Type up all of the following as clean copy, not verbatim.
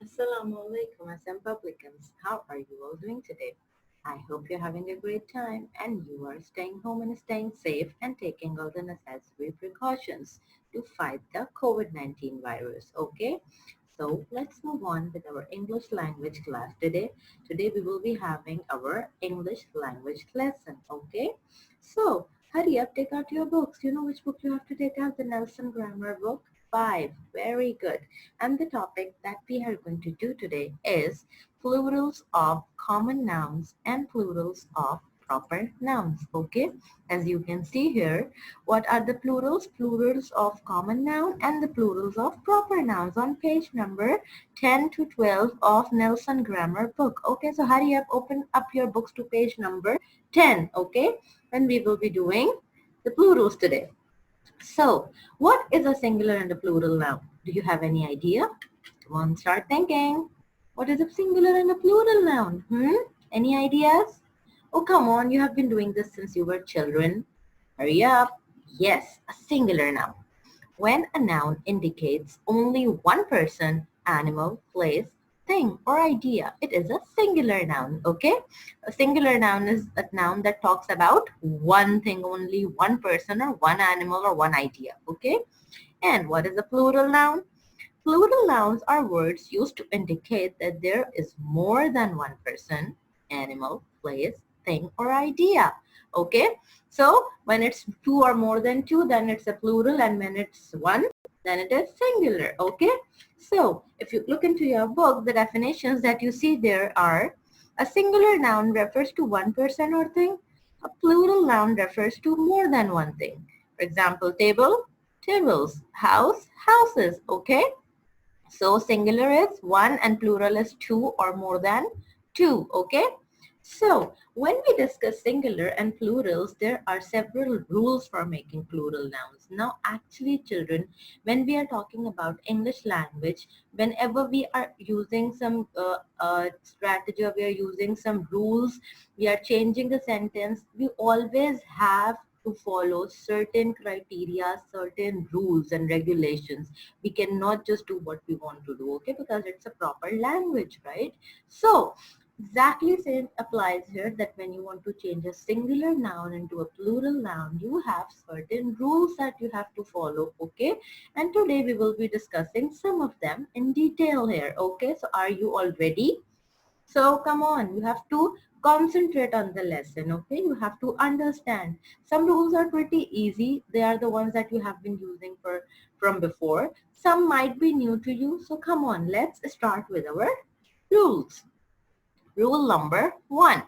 Assalamu alaikum, Assam publicans. How are you all doing today? I hope you're having a great time and you are staying home and staying safe and taking all the necessary precautions to fight the COVID-19 virus, okay? So let's move on with our English language class today. Today we will be having our English language lesson, okay? So hurry up, take out your books. You know which book you have to take out? The Nelson Grammar book. 5. Very good. And the topic that we are going to do today is plurals of common nouns and plurals of proper nouns. Okay, as you can see here, what are the plurals? Plurals of common noun and the plurals of proper nouns on page number 10 to 12 of Nelson Grammar book. Okay, so hurry up, open up your books to page number 10. Okay, and we will be doing the plurals today. So, what is a singular and a plural noun? Do you have any idea? Come on, start thinking. What is a singular and a plural noun? Any ideas? Oh, come on, you have been doing this since you were children. Hurry up. Yes, a singular noun. When a noun indicates only one person, animal, place, thing, or idea, it is a singular noun, okay? A singular noun is a noun that talks about one thing, only one person or one animal or one idea, okay? And what is a plural noun? Plural nouns are words used to indicate that there is more than one person, animal, place, thing, or idea. Okay? So, when it's two or more than two, then it's a plural, and when it's one, then it is singular. Okay? So, if you look into your book, the definitions that you see there are: a singular noun refers to one person or thing. A plural noun refers to more than one thing. For example, table, tables, house, houses. Okay? So singular is one and plural is two or more than two, okay? So when we discuss singular and plurals, there are several rules for making plural nouns. Now actually children, when we are talking about English language, whenever we are using some strategy or we are using some rules, we are changing the sentence, we always have to follow certain criteria, certain rules and regulations. We cannot just do what we want to do, okay, because it's a proper language, right? So exactly same applies here, that when you want to change a singular noun into a plural noun, you have certain rules that you have to follow, okay? And today we will be discussing some of them in detail here, okay? So are you all ready? So come on, you have to concentrate on the lesson, okay? You have to understand. Some rules are pretty easy. They are the ones that you have been using from before. Some might be new to you. So come on, let's start with our rules. Rule number 1.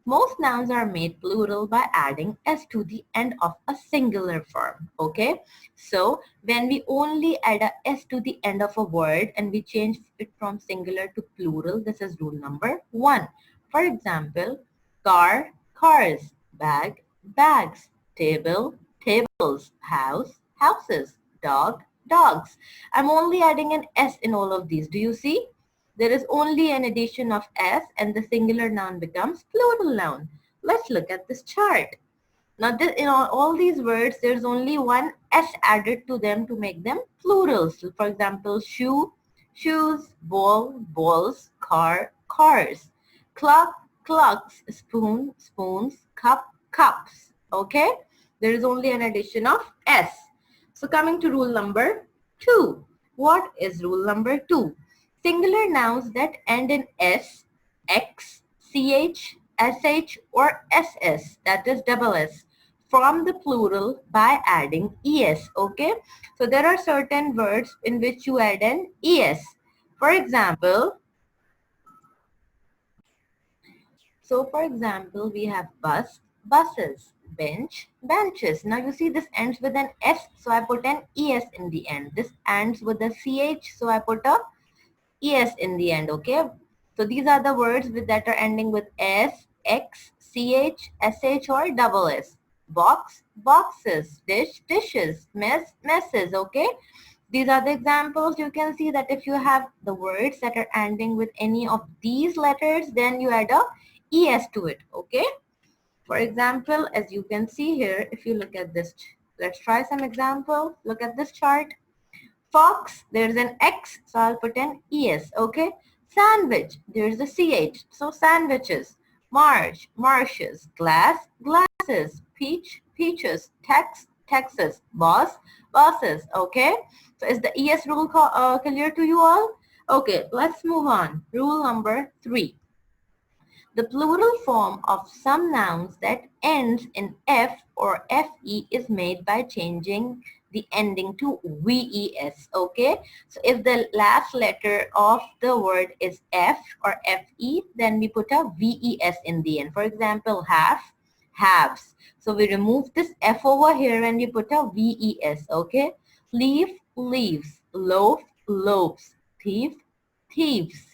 Most nouns are made plural by adding s to the end of a singular form. Okay, so when we only add a s to the end of a word and we change it from singular to plural, this is rule number 1. For example, car, cars, bag, bags, table, tables, house, houses, dog, dogs. I'm only adding an s in all of these. Do you see? There is only an addition of s and the singular noun becomes plural noun. Let's look at this chart. Now, in all these words, there's only one s added to them to make them plurals. So for example, shoe, shoes, ball, balls, car, cars, clock, clocks, spoon, spoons, cup, cups. Okay? There is only an addition of s. So coming to rule number 2. What is rule number 2? Singular nouns that end in s, x, ch, sh or ss, that is double s, form the plural by adding es, okay? So there are certain words in which you add an es. For example, we have bus, buses, bench, benches. Now you see this ends with an s, so I put an es in the end. This ends with a ch, so I put a es in the end, okay? So these are the words that are ending with s, x, ch, sh or double s. Box, boxes, dish, dishes, mess, messes, okay? These are the examples. You can see that if you have the words that are ending with any of these letters, then you add a es to it, okay? For example, as you can see here, if you look at this, let's try some example. Look at this chart. Fox, there's an X, so I'll put an ES, okay? Sandwich, there's a CH, so sandwiches. March, marshes. Glass, glasses. Peach, peaches. Texas. Boss, bosses, okay? So is the ES rule clear to you all? Okay, let's move on. Rule number 3. The plural form of some nouns that ends in F or FE is made by changing the ending to VES, okay? So if the last letter of the word is F or FE, then we put a VES in the end. For example, half, halves. So we remove this F over here and we put a VES, okay? Leaf, leaves. Loaf, loaves. Thief, thieves.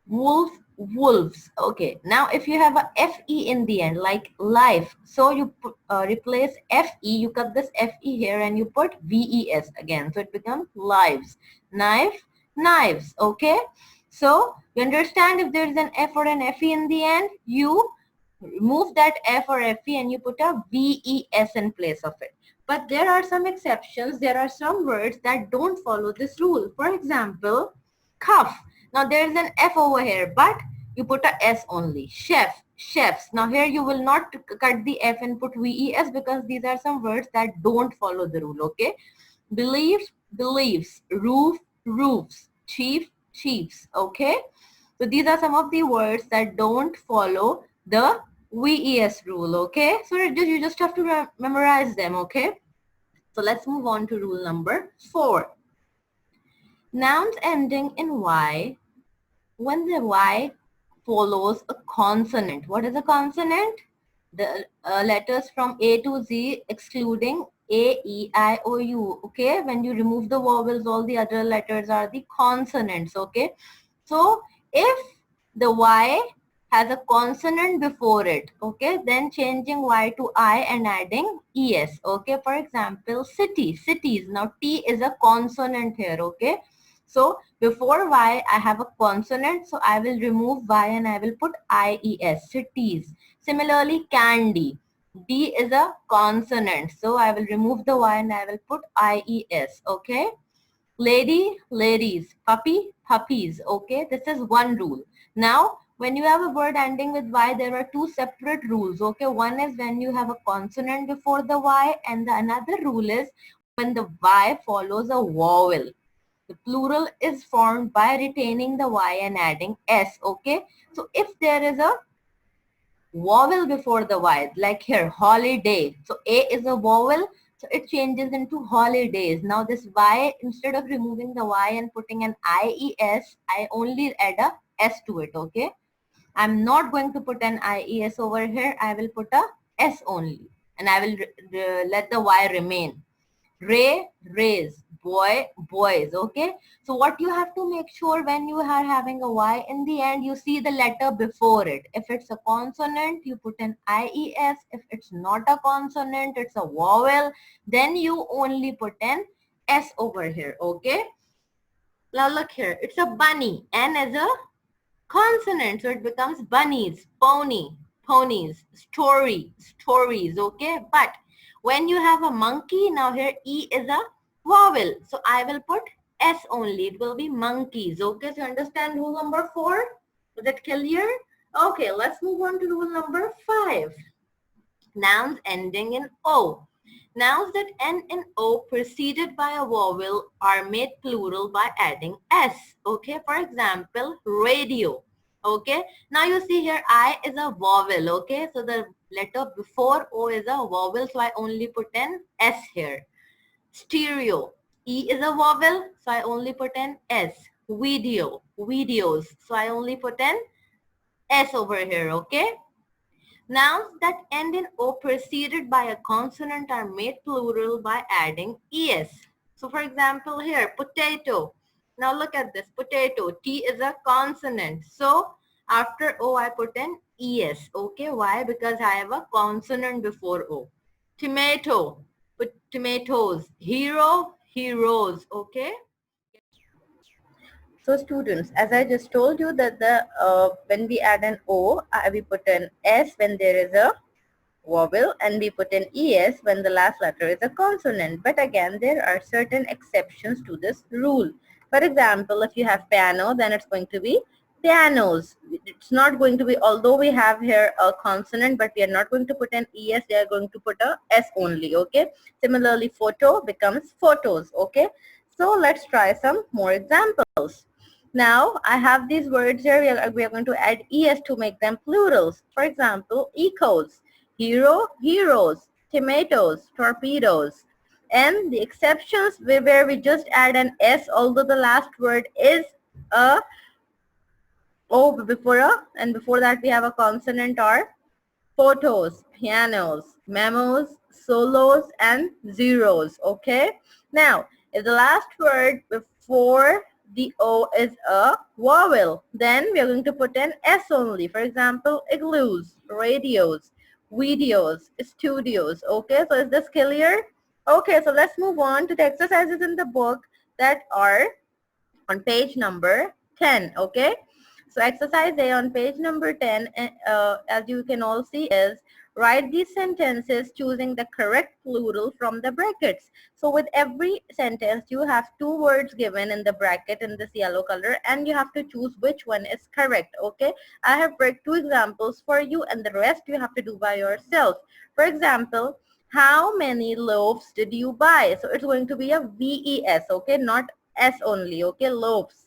Wolf, wolves. Okay, now if you have a fe in the end, like life, so you replace fe, you cut this fe here and you put ves again, so it becomes lives. Knife, knives. Okay, so you understand, if there is an f or an fe in the end, you remove that f or fe and you put a ves in place of it. But there are some exceptions. There are some words that don't follow this rule. For example, cuff. Now there is an F over here, but you put a S only. Chef, chefs. Now here you will not cut the F and put VES because these are some words that don't follow the rule, okay? Believes, beliefs. Roof, roofs. Chief, chiefs, okay? So these are some of the words that don't follow the VES rule, okay? So you just have to memorize them, okay? So let's move on to rule number 4. Nouns ending in Y, when the Y follows a consonant. What is a consonant? The letters from A to Z excluding A, E, I, O, U. Okay, when you remove the vowels, all the other letters are the consonants. Okay, so if the Y has a consonant before it, okay, then changing Y to I and adding ES. Okay, for example, city, cities. Now T is a consonant here. Okay, so before Y, I have a consonant, so I will remove Y and I will put IES, cities. Similarly, candy. D is a consonant, so I will remove the Y and I will put IES, okay? Lady, ladies. Puppy, puppies, okay? This is one rule. Now, when you have a word ending with Y, there are two separate rules, okay? One is when you have a consonant before the Y, and the another rule is when the Y follows a vowel. The plural is formed by retaining the Y and adding S, okay? So if there is a vowel before the Y, like here, holiday. So A is a vowel, so it changes into holidays. Now this Y, instead of removing the Y and putting an IES, I only add a S to it, okay? I'm not going to put an IES over here. I will put a S only. And I will let the Y remain. Ray, rays. Boy, boys. Okay. So what you have to make sure when you are having a Y in the end, you see the letter before it. If it's a consonant, you put an IES. If it's not a consonant, it's a vowel, then you only put an S over here. Okay. Now look here. It's a bunny. N is a consonant, so it becomes bunnies, pony, ponies, story, stories, okay? But when you have a monkey, now here E is a vowel, so I will put S only. It will be monkeys, okay? So you understand rule number 4? Is that clear? Okay, let's move on to rule number 5. Nouns ending in O. Nouns that end in O preceded by a vowel are made plural by adding S. Okay, for example, radio. Okay, now you see here I is a vowel. Okay, so the letter before O is a vowel, so I only put an S here. Stereo. E is a vowel, so I only put an S. Video. Videos. So I only put an S over here. Okay. Nouns that end in O preceded by a consonant are made plural by adding es. So for example here, potato. Now look at this, potato. T is a consonant. So after O I put an es. Okay, why? Because I have a consonant before O. Tomato, put tomatoes. Hero, heroes. Okay. So students, as I just told you that the when we add an O, we put an S when there is a vowel and we put an es when the last letter is a consonant. But again, there are certain exceptions to this rule. For example, if you have piano, then it's going to be pianos. It's not going to be, although we have here a consonant, but we are not going to put an es, we are going to put a s only, okay? Similarly, photo becomes photos, okay? So let's try some more examples. Now, I have these words here. We are going to add es to make them plurals. For example, echoes, hero, heroes, tomatoes, torpedoes. And the exceptions where we just add an s, although the last word is a o before a, and before that we have a consonant, are photos, pianos, memos, solos, and zeros. Okay. Now, if the last word before the O is a vowel, then we are going to put an S only. For example, igloos, radios, videos, studios. Okay. So is this clear? Okay. So let's move on to the exercises in the book that are on page number 10. Okay. So exercise A on page number 10, as you can all see, is write these sentences choosing the correct plural from the brackets. So with every sentence, you have two words given in the bracket in this yellow color, and you have to choose which one is correct. Okay. I have break two examples for you, and the rest you have to do by yourself. For example, how many loaves did you buy? So it's going to be a VES, okay, not S only, okay, loaves.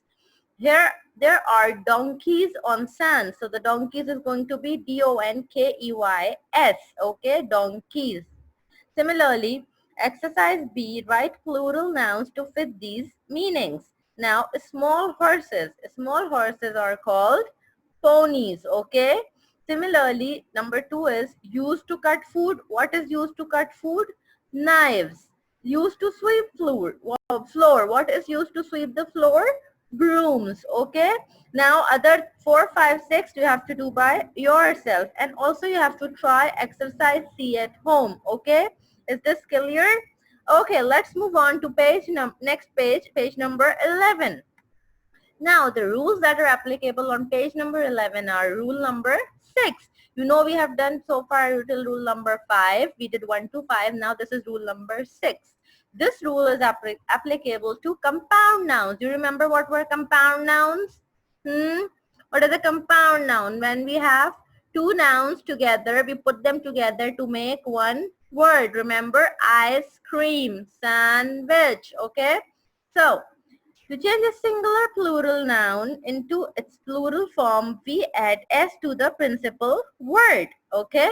Here, there are donkeys on sand. So the donkeys is going to be DONKEYS, okay, donkeys. Similarly, exercise B, write plural nouns to fit these meanings. Now, small horses are called ponies, okay? Similarly, number 2 is used to cut food. What is used to cut food? Knives. Used to sweep floor. What is used to sweep the floor? Brooms, okay? Now, other 4, 5, 6 you have to do by yourself, and also you have to try exercise C at home, okay? Is this clear? Okay, let's move on to next page, page number 11. Now, the rules that are applicable on page number 11 are rule number 6. You know, we have done so far till rule number 5. We did 1 to 5. Now, this is rule number 6. This rule is applicable to compound nouns. You remember what were compound nouns? What is a compound noun? When we have two nouns together, we put them together to make one word. Remember, ice cream, sandwich. Okay. So, to change a singular plural noun into its plural form, we add s to the principal word. Okay.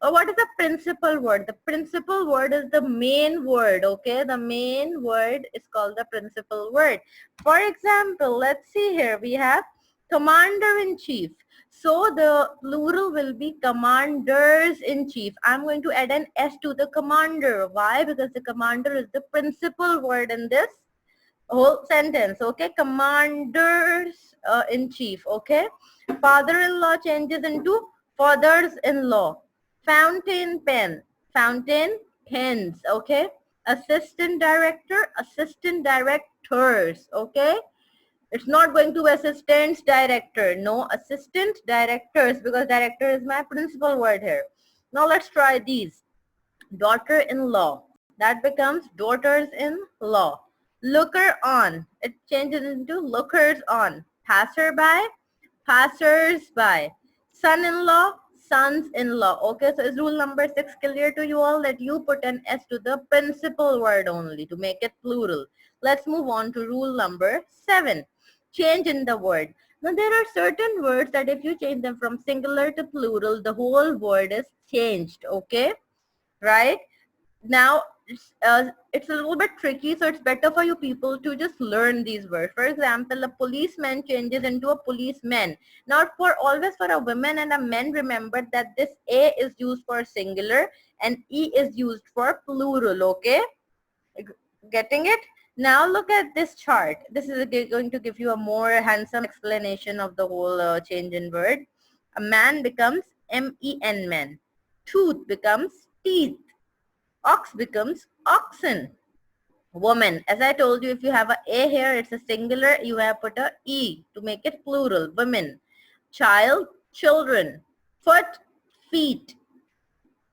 Or what is the principal word? The principal word is the main word. Okay. The main word is called the principal word. For example, let's see here. We have commander-in-chief. So the plural will be commanders-in-chief. I'm going to add an s to the commander. Why? Because the commander is the principal word in this whole sentence. Okay, commanders in chief. Okay, father-in-law changes into fathers-in-law. Fountain pen, fountain pens. Okay, assistant director, assistant directors. Okay, it's not going to assistants director. No, assistant directors, because director is my principal word here. Now let's try these. Daughter-in-law, that becomes daughters-in-law. Looker on, it changes into lookers on. Passerby, passers-by. Son-in-law, sons-in-law. Okay, so is rule number 6 clear to you all, that you put an s to the principal word only to make it plural? Let's move on to rule number 7. Change in the word. Now there are certain words that if you change them from singular to plural, the whole word is changed. Okay, right? Now it's a little bit tricky, so it's better for you people to just learn these words. For example, a policeman changes into a policeman. Now, for always for a woman and a man, remember that this a is used for singular and e is used for plural. Okay, getting it? Now look at this chart. This is going to give you a more handsome explanation of the whole change in word. A man becomes men, man. Tooth becomes teeth. Ox becomes oxen. Woman, as I told you, if you have a here, it's a singular, you have put a e to make it plural. Women. Child, children. Foot, feet.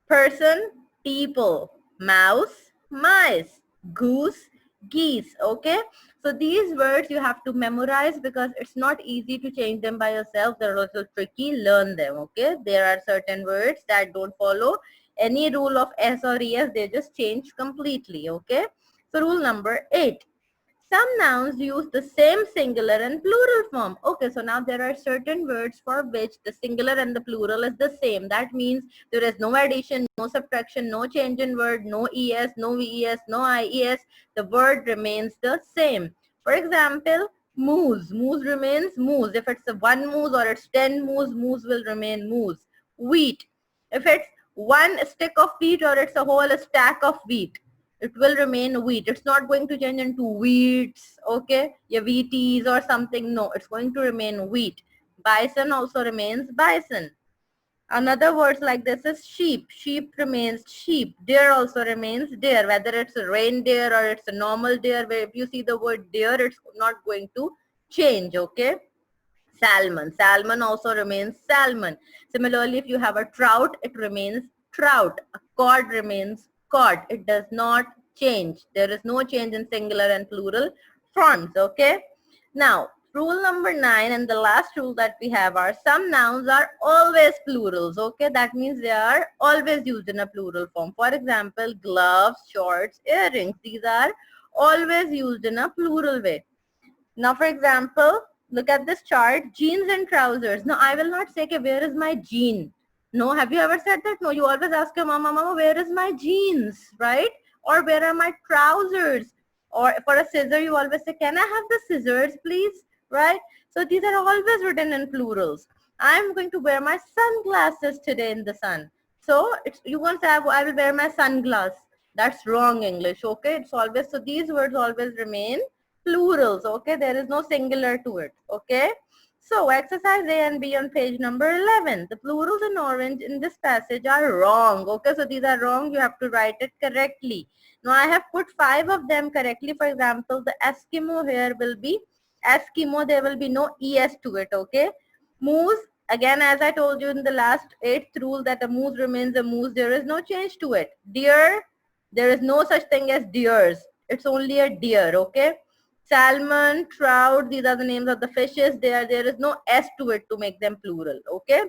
person, people, mouse, mice, goose, geese. Okay, so these words you have to memorize because it's not easy to change them by yourself. They're also tricky. Learn them. Okay, there are certain words that don't follow any rule of S or ES. They just change completely. Okay, so rule number 8. Some nouns use the same singular and plural form. Okay, so now there are certain words for which the singular and the plural is the same. That means there is no addition, no subtraction, no change in word, no ES, no VES, no IES. The word remains the same. For example, moose. Moose remains moose. If it's a one moose or it's 10 moose, moose will remain moose. Wheat. If it's one stick of wheat or it's a whole stack of wheat, it will remain wheat. It's not going to change into wheats, okay? Yeah, wheaties or something. No, it's going to remain wheat. Bison also remains bison. Another words like this is sheep. Sheep remains sheep. Deer also remains deer. Whether it's a reindeer or it's a normal deer, where if you see the word deer, it's not going to change, okay? Salmon. Salmon also remains salmon. Similarly, if you have a trout, it remains trout. A cod remains cod. It does not change. There is no change in singular and plural forms. Okay. Now, rule number 9 and the last rule that we have are some nouns are always plurals. Okay. That means they are always used in a plural form. For example, gloves, shorts, earrings. These are always used in a plural way. Now, for example, look at this chart, jeans and trousers. Now, I will not say, okay, where is my jean? No, have you ever said that? No, you always ask your mama, mama, where is my jeans, right? Or where are my trousers? Or for a scissor, you always say, can I have the scissors, please? Right? So these are always written in plurals. I'm going to wear my sunglasses today in the sun. So it's, you won't say, I will wear my sunglass. That's wrong English, okay? It's always, so these words always remain plurals. Okay, there is no singular to it. Okay, so exercise A and B on page number 11. The plurals in orange in this passage are wrong. Okay, so these are wrong. You have to write it correctly. Now I have put 5 of them correctly. For example, the Eskimo here will be Eskimo. There will be no es to it. Okay, moose, again, as I told you in the last 8th rule, that a moose remains a moose. There is no change to it. Deer, there is no such thing as deers. It's only a deer. Okay, salmon, trout, these are the names of the fishes. There is no s to it to make them plural. Okay,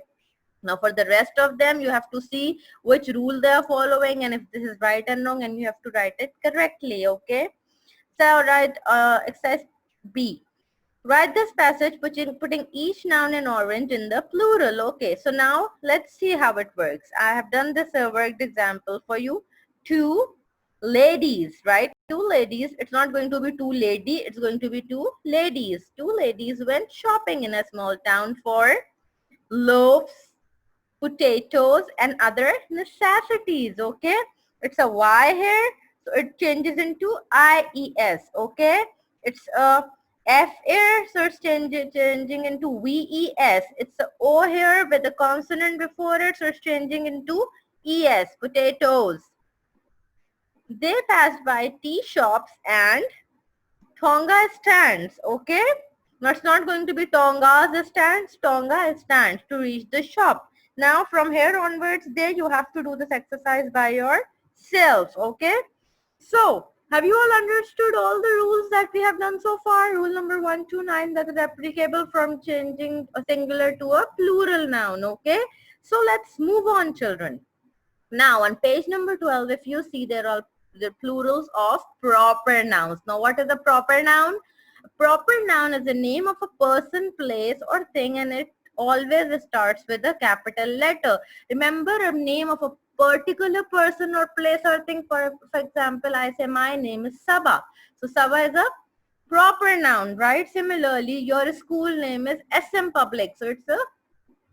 now for the rest of them, you have to see which rule they are following and if this is right and wrong, and you have to write it correctly. Okay, so write exercise B. Write this passage putting each noun in orange in the plural. Okay, so now let's see how it works. I have done this worked example for you. Two ladies, right? Two ladies. It's not going to be two lady. It's going to be two ladies. Two ladies went shopping in a small town for loaves, potatoes, and other necessities. Okay, it's a Y here, so it changes into IES. Okay, it's a F here, so it's changing into VES. It's a O here with a consonant before it, so it's changing into ES, potatoes. They passed by tea shops and Tonga stands. Okay, now it's not going to be Tonga's stands, Tonga stands to reach the shop. Now from here onwards, there you have to do this exercise by yourself. Okay, so have you all understood all the rules that we have done so far? Rule number 1 to 9, that is applicable from changing a singular to a plural noun. Okay, so let's move on, children. Now on page number 12, if you see, there are the plurals of proper nouns. Now what is a proper noun? A proper noun is the name of a person, place or thing, and it always starts with a capital letter. Remember, a name of a particular person or place or thing. For example, I say my name is Saba. So Saba is a proper noun, right? Similarly, your school name is SM Public. So it's a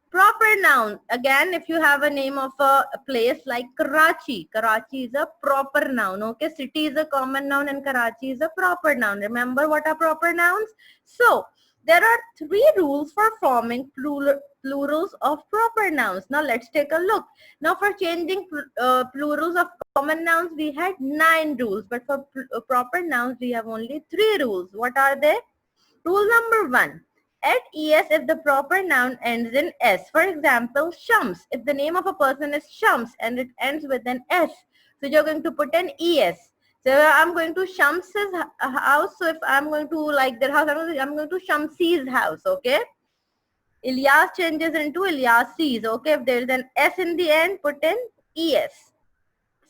proper noun. Again, if you have a name of a place like Karachi, Karachi is a proper noun. Okay, city is a common noun and Karachi is a proper noun. Remember what are proper nouns? So there are 3 rules for forming plurals of proper nouns. Now let's take a look. Now for changing plurals of common nouns, we had 9 rules, but for proper nouns, we have only 3 rules. What are they? Rule number 1. add es if the proper noun ends in s. For example, Shams. If the name of a person is Shams and it ends with an s, so you're going to put an es. So I'm going to Shams's house. So if I'm going to like their house, I'm going to Shamsi's house. Okay. Ilyas changes into Ilyasi's. Okay. If there is an s in the end, put in es.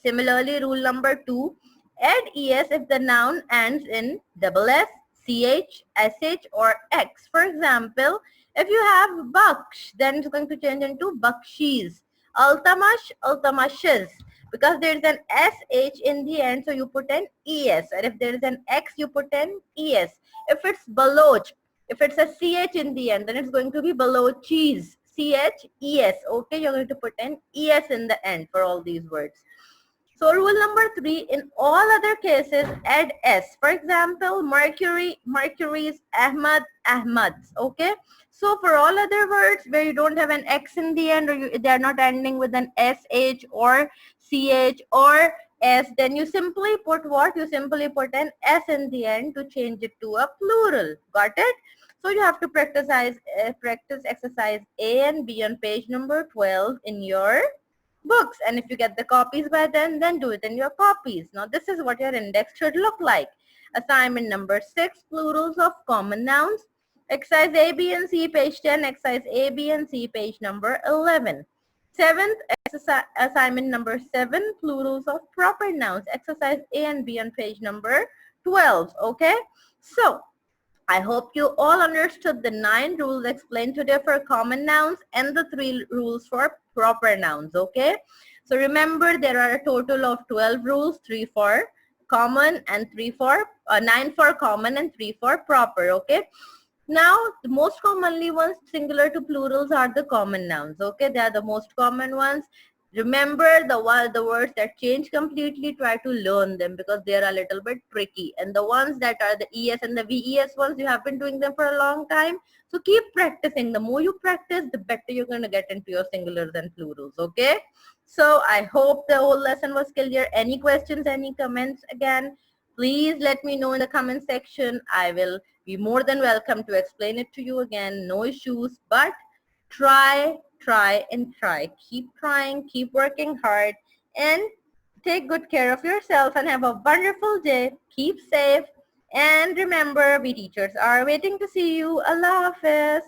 Similarly, rule number 2, add es if the noun ends in double s, ch, sh or x. For example, if you have baksh, then it's going to change into bakshis. Altamash, altamashes. Because there is an sh in the end, so you put an es. And if there is an x, you put an es. If it's baloch, if it's a ch in the end, then it's going to be balochis. ches. Okay, you're going to put an es in the end for all these words. So rule number 3, in all other cases, add s. For example, Mercury, Mercury's, Ahmad, Ahmad's. Okay. So for all other words where you don't have an x in the end, or they are not ending with an sh or ch or s, then you simply put what? You simply put an s in the end to change it to a plural. Got it? So you have to practice exercise A and B on page number 12 in your books, and if you get the copies by then do it in your copies. Now this is what your index should look like. Assignment number 6, plurals of common nouns. Exercise A, B and C, page 10. Exercise A, B and C, page number 11. Seventh assignment number 7, plurals of proper nouns. Exercise A and B on page number 12. Okay, so I hope you all understood the 9 rules explained today for common nouns and the 3 rules for proper nouns, okay? So remember, there are a total of 12 rules, 3 for common and 9 for common and 3 for proper, okay? Now, the most commonly ones, singular to plurals, are the common nouns, okay? They are the most common ones. Remember the words that change completely, try to learn them because they are a little bit tricky. And the ones that are the ES and the VES ones, you have been doing them for a long time. So keep practicing. The more you practice, the better you're going to get into your singulars and plurals, okay? So I hope the whole lesson was clear. Any questions, any comments again, please let me know in the comment section. I will be more than welcome to explain it to you again. No issues, but try and try. Keep trying, keep working hard, and take good care of yourself and have a wonderful day. Keep safe. And remember, we teachers are waiting to see you. Allah Hafiz.